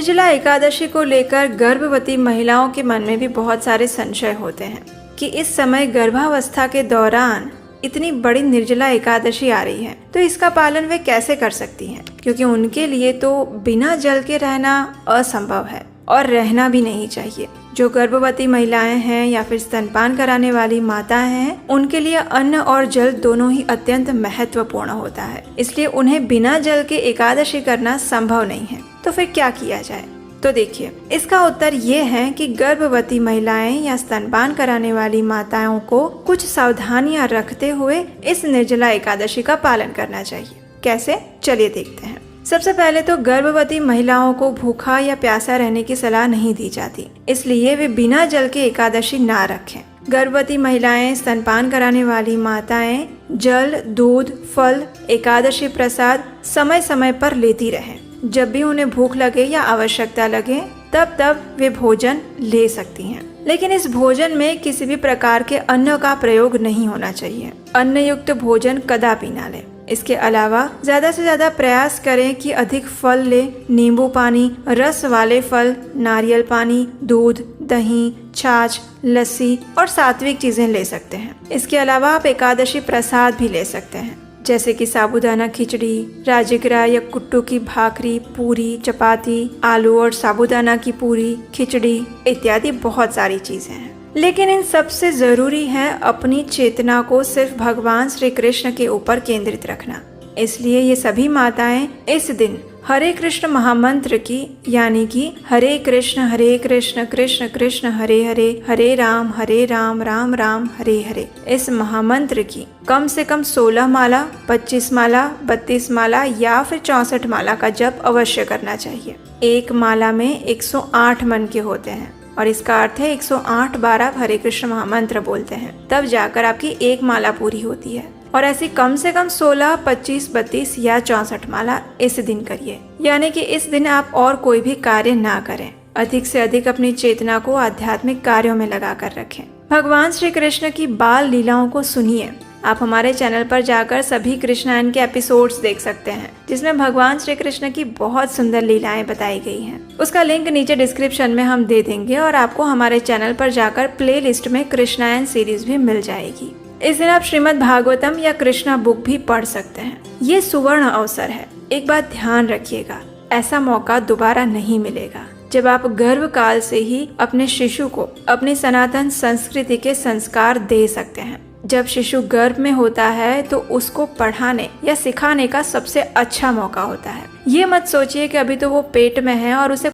निर्जला एकादशी को लेकर गर्भवती महिलाओं के मन में भी बहुत सारे संशय होते हैं कि इस समय गर्भावस्था के दौरान इतनी बड़ी निर्जला एकादशी आ रही है तो इसका पालन वे कैसे कर सकती हैं, क्योंकि उनके लिए तो बिना जल के रहना असंभव है और रहना भी नहीं चाहिए। जो गर्भवती महिलाएं हैं या फिर स्तनपान कराने वाली माताएं हैं, उनके लिए अन्न और जल दोनों ही अत्यंत महत्वपूर्ण होता है, इसलिए उन्हें बिना जल के एकादशी करना संभव नहीं है। तो फिर क्या किया जाए? तो देखिए, इसका उत्तर ये है कि गर्भवती महिलाएं या स्तनपान कराने वाली माताओं को कुछ सावधानियां रखते हुए इस निर्जला एकादशी का पालन करना चाहिए। कैसे? चलिए देखते हैं। सबसे पहले तो गर्भवती महिलाओं को भूखा या प्यासा रहने की सलाह नहीं दी जाती, इसलिए वे बिना जल के एकादशी ना रखें। गर्भवती महिलाएं, स्तनपान कराने वाली माताएं जल, दूध, फल, एकादशी प्रसाद समय समय पर लेती रहें। जब भी उन्हें भूख लगे या आवश्यकता लगे तब वे भोजन ले सकती हैं, लेकिन इस भोजन में किसी भी प्रकार के अन्न का प्रयोग नहीं होना चाहिए। अन्न युक्त भोजन कदापि ना लें। इसके अलावा ज्यादा से ज्यादा प्रयास करें कि अधिक फल ले। नींबू पानी, रस वाले फल, नारियल पानी, दूध, दही, छाछ, लस्सी और सात्विक चीजें ले सकते हैं। इसके अलावा आप एकादशी प्रसाद भी ले सकते हैं, जैसे कि साबूदाना खिचड़ी, राजगिरा या कुट्टू की भाकरी, पूरी, चपाती, आलू और साबूदाना की पूरी, खिचड़ी इत्यादि बहुत सारी चीजें हैं। लेकिन इन सबसे जरूरी है अपनी चेतना को सिर्फ भगवान श्री कृष्ण के ऊपर केंद्रित रखना। इसलिए ये सभी माताएं इस दिन हरे कृष्ण महामंत्र की, यानी कि हरे कृष्ण कृष्ण कृष्ण हरे हरे, हरे राम राम राम हरे हरे, इस महामंत्र की कम से कम 16 माला, 25 माला, 32 माला या फिर 64 माला का जप अवश्य करना चाहिए। एक माला में 108 मन के होते हैं और इसका अर्थ है 108 बार आप हरे कृष्ण महामंत्र बोलते हैं, तब जाकर आपकी एक माला पूरी होती है। और ऐसी कम से कम 16, 25, 32 या 64 माला इस दिन करिए, यानी कि इस दिन आप और कोई भी कार्य ना करें। अधिक से अधिक अपनी चेतना को आध्यात्मिक कार्यों में लगा कर रखें। भगवान श्री कृष्ण की बाल लीलाओं को सुनिए। आप हमारे चैनल पर जाकर सभी कृष्णायन के एपिसोड्स देख सकते हैं, जिसमें भगवान श्री कृष्ण की बहुत सुंदर लीलाएं बताई गई हैं। उसका लिंक नीचे डिस्क्रिप्शन में हम दे देंगे और आपको हमारे चैनल पर जाकर प्लेलिस्ट में कृष्णायन सीरीज भी मिल जाएगी। इस दिन आप श्रीमद् भागवतम या कृष्णा बुक भी पढ़ सकते हैं। ये सुवर्ण अवसर है। एक बात ध्यान रखिएगा, ऐसा मौका दोबारा नहीं मिलेगा जब आप गर्भ काल से ही अपने शिशु को अपनी सनातन संस्कृति के संस्कार दे सकते हैं। जब शिशु गर्भ में होता है तो उसको पढ़ाने या सिखाने का सबसे अच्छा मौका होता है। ये मत सोचिए कि अभी तो वो पेट में है और उसे